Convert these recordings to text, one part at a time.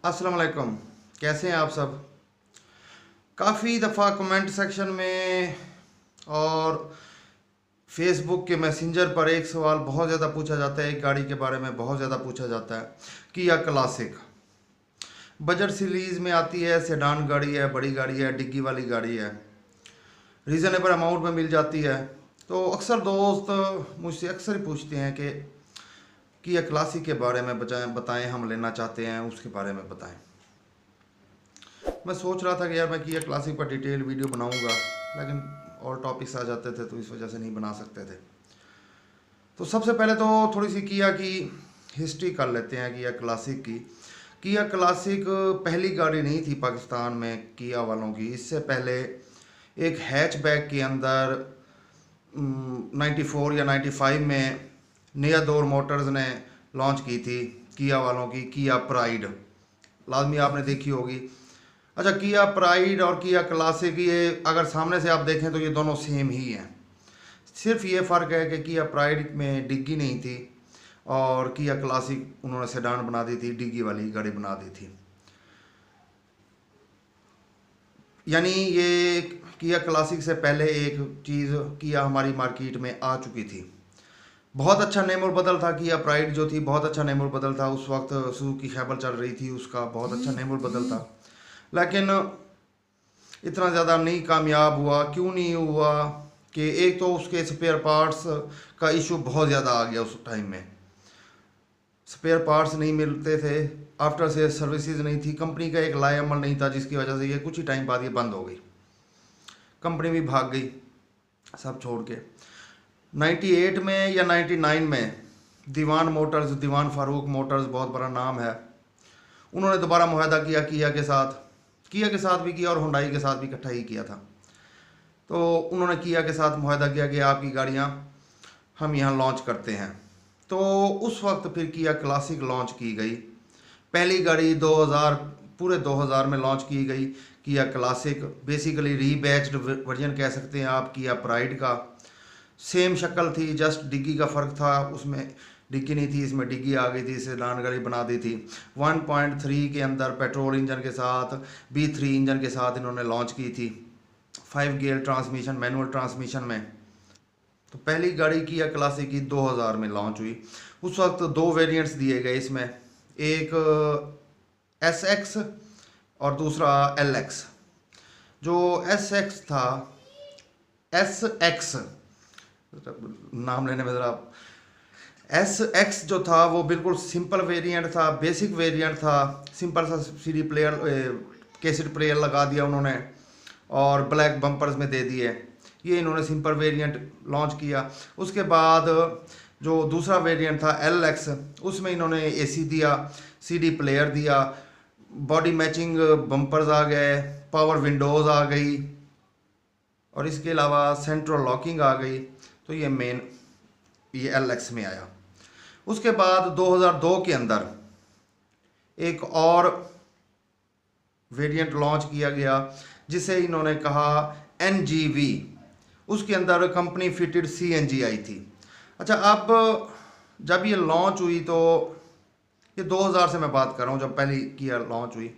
अस्सलाम वालेकुम। कैसे हैं आप सब? काफ़ी दफ़ा कमेंट सेक्शन में और फेसबुक के मैसेंजर पर एक सवाल बहुत ज़्यादा पूछा जाता है, एक गाड़ी के बारे में बहुत ज़्यादा पूछा जाता है। किया क्लासिक बजट सीरीज़ में आती है, सेडान गाड़ी है, बड़ी गाड़ी है, डिग्गी वाली गाड़ी है, रीज़नेबल अमाउंट में मिल जाती है। तो अक्सर दोस्त मुझसे अक्सर ही पूछते हैं कि किया क्लासिक के बारे में बताएं, हम लेना चाहते हैं, उसके बारे में बताएं। मैं सोच रहा था कि यार मैं किया क्लासिक पर डिटेल वीडियो बनाऊंगा, लेकिन और टॉपिक्स आ जाते थे तो इस वजह से नहीं बना सकते थे। तो सबसे पहले तो थोड़ी सी किया की हिस्ट्री कर लेते हैं। किया क्लासिक की, किया क्लासिक पहली गाड़ी नहीं थी पाकिस्तान में किया वालों की। इससे पहले एक हैचबैक के अंदर 94 या 95 में निया दौर मोटर्स ने लॉन्च की थी किया वालों की, किया प्राइड। लाजमी आपने देखी होगी। अच्छा, किया प्राइड और किया क्लासिक, ये अगर सामने से आप देखें तो ये दोनों सेम ही हैं। सिर्फ ये फ़र्क है कि किया प्राइड में डिग्गी नहीं थी और किया क्लासिक उन्होंने सेडान बना दी थी, डिग्गी वाली गाड़ी बना दी थी। यानी ये किया क्लासिक से पहले एक चीज़ किया हमारी मार्केट में आ चुकी थी। बहुत अच्छा नेम और बदल था। किया प्राइड जो थी बहुत अच्छा नेम और बदल था। उस वक्त सुजुकी खैबर चल रही थी, उसका बहुत अच्छा नेम और बदल था। लेकिन इतना ज़्यादा नहीं कामयाब हुआ। क्यों नहीं हुआ कि एक तो उसके स्पेयर पार्ट्स का इशू बहुत ज़्यादा आ गया। उस टाइम में स्पेयर पार्ट्स नहीं मिलते थे, आफ्टर से सर्विसेज नहीं थी, कंपनी का एक लाए अमल नहीं था, जिसकी वजह से ये कुछ ही टाइम बाद ये बंद हो गई। कंपनी भी भाग गई सब छोड़ के। 98 में या 99 में दीवान मोटर्स, दीवान फारूक मोटर्स बहुत बड़ा नाम है, उन्होंने दोबारा मुआहदा किया किया के साथ। किया के साथ भी किया और हुंडई के साथ भी इकट्ठा ही किया था। तो उन्होंने किया के साथ मुआहदा किया कि आपकी गाड़ियाँ हम यहाँ लॉन्च करते हैं। तो उस वक्त फिर किया क्लासिक लॉन्च की गई। पहली गाड़ी 2000, पूरे 2000 में लॉन्च की गई किया क्लासिक। बेसिकली रीबैच्ड वर्जन कह सकते हैं आप किया प्राइड का। सेम शक्ल थी, जस्ट डिग्गी का फ़र्क था। उसमें डिग्गी नहीं थी, इसमें डिग्गी आ गई थी, सेडान गाड़ी बना दी थी। 1.3 के अंदर पेट्रोल इंजन के साथ, B3 इंजन के साथ इन्होंने लॉन्च की थी, 5 गियर ट्रांसमिशन, मैनुअल ट्रांसमिशन में। तो पहली गाड़ी किया क्लासिक की 2000 में लॉन्च हुई। उस वक्त दो वेरिएंट्स दिए गए इसमें, एक SX और दूसरा LX। जो SX था, SX नाम लेने में ज़रा, SX जो था वो बिल्कुल सिंपल वेरिएंट था, बेसिक वेरिएंट था। सिंपल सा CD प्लेयर, कैसेट प्लेयर लगा दिया उन्होंने और ब्लैक बम्पर्स में दे दिए। ये इन्होंने सिंपल वेरिएंट लॉन्च किया। उसके बाद जो दूसरा वेरिएंट था LX, उसमें इन्होंने AC दिया, CD प्लेयर दिया, बॉडी मैचिंग बम्पर्स आ गए, पावर विंडोज़ आ गई और इसके अलावा सेंट्रल लॉकिंग आ गई। तो ये मेन ये LX में आया। उसके बाद 2002 के अंदर एक और वेरिएंट लॉन्च किया गया जिसे इन्होंने कहा NGV। उसके अंदर कंपनी फिटेड CNG आई थी। अच्छा, अब जब ये लॉन्च हुई तो ये 2000 से मैं बात कर रहा हूँ, जब पहली किया लॉन्च हुई,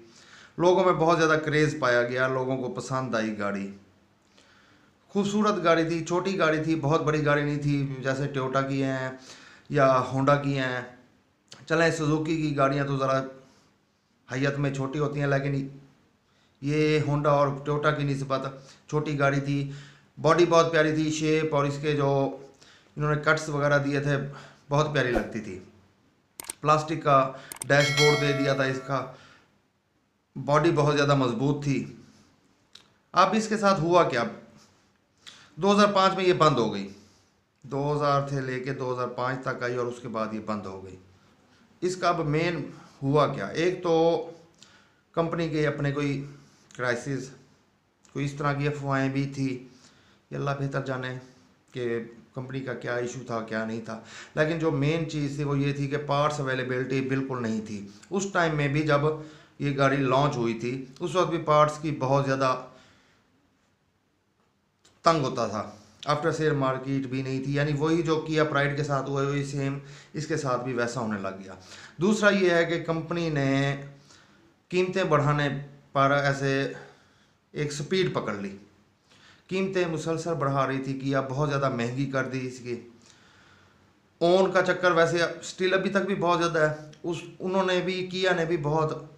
लोगों में बहुत ज़्यादा क्रेज़ पाया गया, लोगों को पसंद आई गाड़ी। खूबसूरत गाड़ी थी, छोटी गाड़ी थी, बहुत बड़ी गाड़ी नहीं थी जैसे टोयोटा की हैं या होंडा की हैं। चलें, सुजुकी की गाड़ियाँ तो ज़रा हैयत में छोटी होती हैं, लेकिन ये होंडा और टोयोटा की निस्बत छोटी गाड़ी थी। बॉडी बहुत प्यारी थी, शेप और इसके जो इन्होंने कट्स वगैरह दिए थे बहुत प्यारी लगती थी। प्लास्टिक का डैशबोर्ड दे दिया था इसका, बॉडी बहुत ज़्यादा मजबूत थी। अब इसके साथ हुआ क्या, 2005 में ये बंद हो गई। 2000 से लेके 2005 तक आई और उसके बाद ये बंद हो गई। इसका अब मेन हुआ क्या, एक तो कंपनी के अपने कोई क्राइसिस, कोई इस तरह की अफवाहें भी थी, ये अल्लाह बेहतर जाने कि कंपनी का क्या इशू था क्या नहीं था। लेकिन जो मेन चीज़ थी वो ये थी कि पार्ट्स अवेलेबिलिटी बिल्कुल नहीं थी। उस टाइम में भी जब ये गाड़ी लॉन्च हुई थी उस वक्त भी पार्ट्स की बहुत ज़्यादा तंग होता था। आफ्टर सेल मार्केट भी नहीं थी, यानी वही जो किया प्राइड के साथ हुआ वही सेम इसके साथ भी वैसा होने लग गया। दूसरा ये है कि कंपनी ने कीमतें बढ़ाने पर ऐसे एक स्पीड पकड़ ली। कीमतें मुसलसल बढ़ा रही थी कि अब बहुत ज़्यादा महंगी कर दी इसकी। ओन का चक्कर वैसे स्टिल अभी तक भी बहुत ज़्यादा है, उस उन्होंने भी किया ने भी बहुत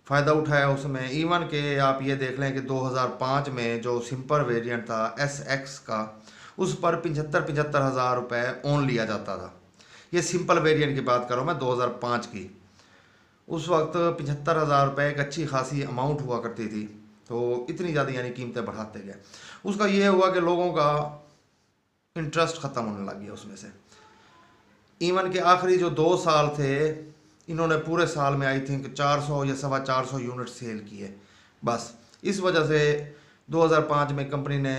फ़ायदा उठाया उसमें। इवन के आप ये देख लें कि 2005 में जो सिंपल वेरिएंट था SX का, उस पर 75 हज़ार रुपये ओन लिया जाता था। ये सिंपल वेरिएंट की बात कर रहा हूँ मैं 2005 की। उस वक्त 75 हज़ार रुपये एक अच्छी खासी अमाउंट हुआ करती थी। तो इतनी ज़्यादा यानी कीमतें बढ़ाते गए। उसका ये हुआ कि लोगों का इंटरेस्ट ख़त्म होने लग गया उसमें से। इवन के आखिरी जो 2 साल थे, इन्होंने पूरे साल में आई थिंक 400 या 450 यूनिट सेल किए। बस इस वजह से 2005 में कंपनी ने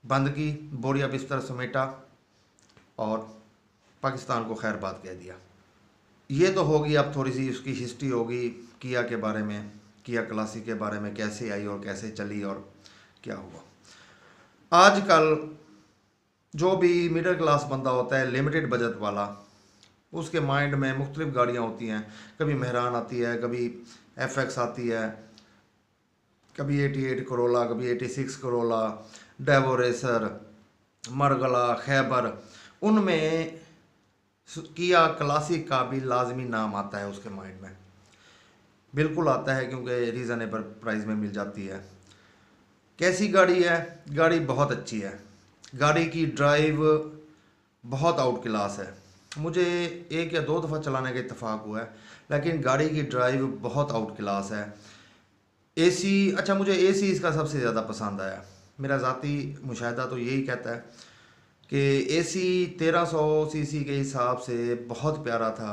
बंद की, बोरिया बिस्तर समेटा और पाकिस्तान को खैरबाद कह दिया। ये तो होगी, अब थोड़ी सी उसकी हिस्ट्री होगी किया के बारे में, किया क्लासिक के बारे में, कैसे आई और कैसे चली और क्या हुआ। आजकल जो भी मिडिल क्लास बंदा होता है, लिमिटेड बजट वाला, उसके माइंड में मुख्तलिफ गाड़ियाँ होती हैं। कभी मेहरान आती है, कभी FX आती है, कभी 88 करोला, कभी 86 Corolla, Daewoo racer, Margalla, Khyber. उनमें किया क्लासिक का भी लाजमी नाम आता है उसके माइंड में, बिल्कुल आता है, क्योंकि रीज़नेबल प्राइस में मिल जाती है। कैसी गाड़ी है? गाड़ी बहुत अच्छी है। गाड़ी की ड्राइव बहुत आउट क्लास है। मुझे 1 या 2 दफ़ा चलाने का इत्तेफाक हुआ है, लेकिन गाड़ी की ड्राइव बहुत आउट क्लास है। AC, अच्छा मुझे AC इसका सबसे ज़्यादा पसंद आया। मेरा ज़ाती मुशाहिदा तो यही कहता है कि AC 1300 सीसी के हिसाब से बहुत प्यारा था।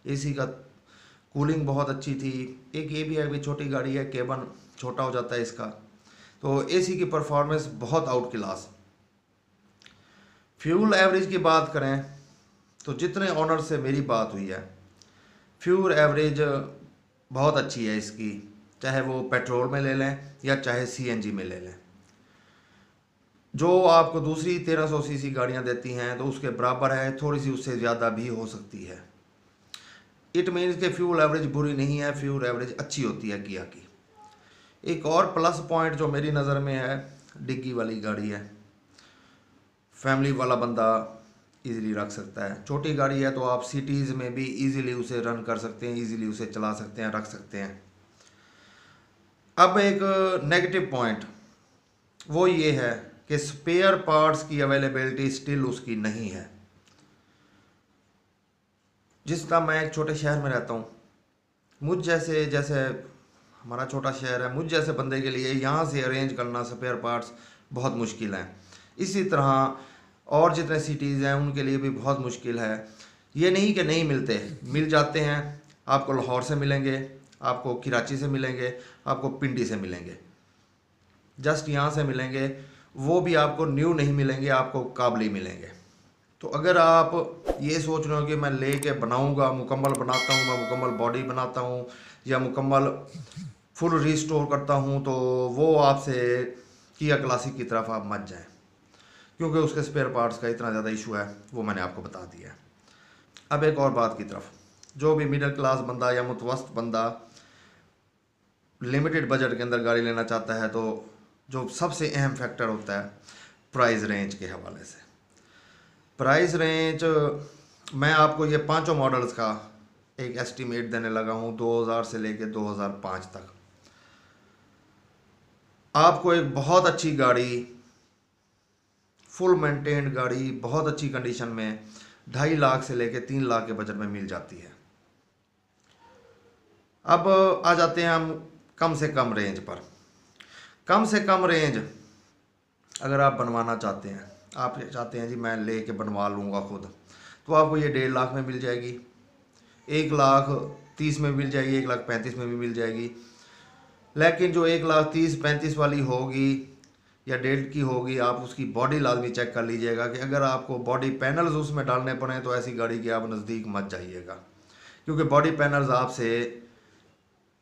AC का कूलिंग बहुत अच्छी थी। एक ये भी है कि छोटी गाड़ी है, केबन छोटा हो जाता है इसका, तो AC की परफॉर्मेंस बहुत आउट क्लास। फ्यूल एवरेज की बात करें तो जितने ऑनर से मेरी बात हुई है, फ्यूल एवरेज बहुत अच्छी है इसकी, चाहे वो पेट्रोल में ले लें या चाहे CNG में ले लें। जो आपको दूसरी 1300 सीसी गाड़ियां देती हैं तो उसके बराबर है, थोड़ी सी उससे ज़्यादा भी हो सकती है। इट मीन्स के फ्यूल एवरेज बुरी नहीं है, फ्यूल एवरेज अच्छी होती है किया की। एक और प्लस पॉइंट जो मेरी नज़र में है, डिग्गी वाली गाड़ी है, फैमिली वाला बंदा इजीली रख सकता है। छोटी गाड़ी है तो आप सिटीज़ में भी इजीली उसे रन कर सकते हैं, इजीली उसे चला सकते हैं, रख सकते हैं। अब एक नेगेटिव पॉइंट वो ये है कि स्पेयर पार्ट्स की अवेलेबिलिटी स्टिल उसकी नहीं है। जिस तरह मैं एक छोटे शहर में रहता हूँ, मुझ जैसे, जैसे हमारा छोटा शहर है, मुझ जैसे बंदे के लिए यहाँ से अरेंज करना स्पेयर पार्ट्स बहुत मुश्किल है। इसी तरह और जितने सिटीज़ हैं उनके लिए भी बहुत मुश्किल है। ये नहीं कि नहीं मिलते, मिल जाते हैं। आपको लाहौर से मिलेंगे, आपको कराची से मिलेंगे, आपको पिंडी से मिलेंगे, जस्ट यहाँ से मिलेंगे। वो भी आपको न्यू नहीं मिलेंगे, आपको काबली मिलेंगे। तो अगर आप ये सोच रहे हो कि मैं लेके बनाऊंगा, मुकम्मल बनाता हूँ, मैं मुकम्मल बॉडी बनाता हूँ या मुकम्मल फुल रिस्टोर करता हूँ, तो वो आपसे किया क्लासिक की तरफ आप मत जाएं, क्योंकि उसके स्पेयर पार्ट्स का इतना ज़्यादा इशू है, वो मैंने आपको बता दिया है। अब एक और बात की तरफ, जो भी मिडिल क्लास बंदा या मुतवस्त बंदा लिमिटेड बजट के अंदर गाड़ी लेना चाहता है, तो जो सबसे अहम फैक्टर होता है प्राइस रेंज के हवाले से। प्राइस रेंज मैं आपको ये 5 मॉडल्स का एक एस्टीमेट देने लगा हूँ, 2000 से लेके 2005 तक। आपको एक बहुत अच्छी गाड़ी, फुल मेंटेन्ड गाड़ी, बहुत अच्छी कंडीशन में 2.5 लाख से लेके 3 लाख के बजट में मिल जाती है। अब आ जाते हैं हम कम से कम रेंज पर। कम से कम रेंज अगर आप बनवाना चाहते हैं, आप चाहते हैं जी मैं लेके बनवा लूँगा खुद, तो आपको ये 1.5 लाख में मिल जाएगी, 1,30,000 में मिल जाएगी, 1,35,000 में भी मिल जाएगी। लेकिन जो 1,30,000-1,35,000 वाली होगी या 1.5 की होगी, आप उसकी बॉडी लाजमी चेक कर लीजिएगा कि अगर आपको बॉडी पैनल्स उसमें डालने पड़े तो ऐसी गाड़ी के आप नज़दीक मत जाइएगा, क्योंकि बॉडी पैनल्स आपसे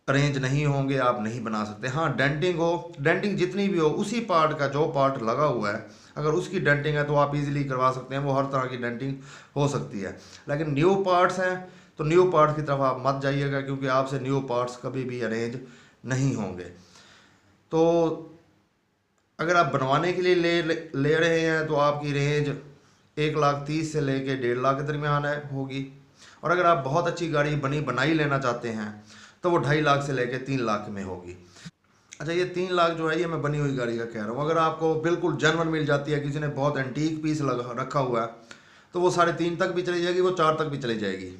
अरेंज नहीं होंगे, आप नहीं बना सकते। हाँ, डेंटिंग हो, डेंटिंग जितनी भी हो, उसी पार्ट का जो पार्ट लगा हुआ है अगर उसकी डेंटिंग है तो आप इजीली करवा सकते हैं, वो हर तरह की डेंटिंग हो सकती है। लेकिन न्यू पार्ट्स हैं तो न्यू पार्ट्स की तरफ आप मत जाइएगा, क्योंकि आपसे न्यू पार्ट्स कभी भी अरेंज नहीं होंगे। तो अगर आप बनवाने के लिए ले रहे हैं तो आपकी रेंज 1,30,000 से लेके 1,50,000 के दरमियान होगी। और अगर आप बहुत अच्छी गाड़ी बनाई लेना चाहते हैं तो वो 2.5 लाख से लेके 3 लाख में होगी। अच्छा, ये 3 लाख जो है ये मैं बनी हुई गाड़ी का कह रहा हूँ। अगर आपको बिल्कुल जेन्युइन मिल जाती है, किसी ने बहुत एंटीक पीस रखा हुआ है, तो वो 3.5 तक भी चली जाएगी, वो 4 तक भी चली जाएगी।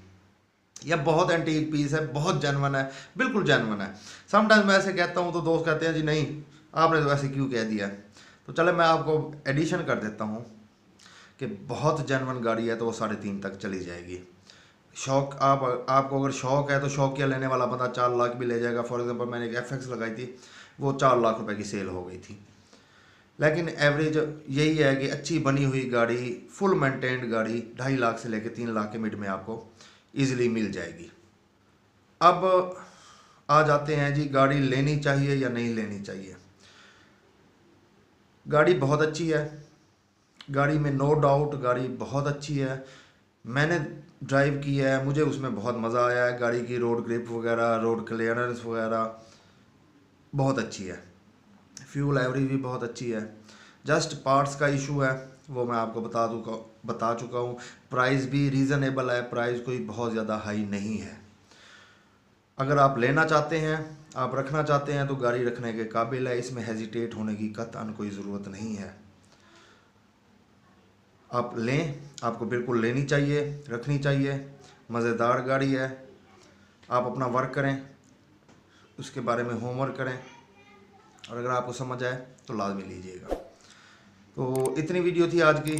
या बहुत एंटीक पीस है, बहुत जेन्युइन है, बिल्कुल जेन्युइन है। समटाइम्स मैं ऐसे कहता हूँ तो दोस्त कहते हैं जी नहीं, आपने तो ऐसे क्यों कह दिया। तो चले मैं आपको एडिशन कर देता हूँ कि बहुत जेन्युइन गाड़ी है तो वो 3.5 तक चली जाएगी। शौक आपको अगर शौक है तो शौकिया लेने वाला बंदा 4 लाख भी ले जाएगा। फॉर एग्जांपल मैंने एक FX लगाई थी, वो 4 लाख रुपए की सेल हो गई थी। लेकिन एवरेज यही है कि अच्छी बनी हुई गाड़ी, फुल मेंटेन्ड गाड़ी 2.5 लाख से लेकर 3 लाख के मिड में आपको ईजिली मिल जाएगी। अब आ जाते हैं जी, गाड़ी लेनी चाहिए या नहीं लेनी चाहिए। गाड़ी बहुत अच्छी है, गाड़ी में नो डाउट गाड़ी बहुत अच्छी है। मैंने ड्राइव की है, मुझे उसमें बहुत मज़ा आया है। गाड़ी की रोड ग्रिप वगैरह, रोड क्लियरेंस वगैरह बहुत अच्छी है। फ्यूल एवरेज भी बहुत अच्छी है। जस्ट पार्ट्स का इशू है, वो मैं आपको बता चुका हूँ। प्राइस भी रीज़नेबल है, प्राइस कोई बहुत ज़्यादा हाई नहीं है। अगर आप लेना चाहते हैं, आप रखना चाहते हैं तो गाड़ी रखने के काबिल है। इसमें हेजिटेट होने की कतई कोई ज़रूरत नहीं है। आप लें, आपको बिल्कुल लेनी चाहिए, रखनी चाहिए। मज़ेदार गाड़ी है। आप अपना वर्क करें, उसके बारे में होमवर्क करें, और अगर आपको समझ आए तो लाजमी लीजिएगा। तो इतनी वीडियो थी आज की।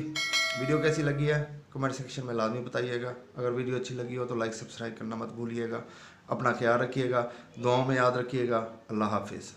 वीडियो कैसी लगी है कमेंट सेक्शन में लाजमी बताइएगा। अगर वीडियो अच्छी लगी हो तो लाइक सब्सक्राइब करना मत भूलिएगा। अपना ख्याल रखिएगा, दुआओं में याद रखिएगा। अल्लाह हाफिज़।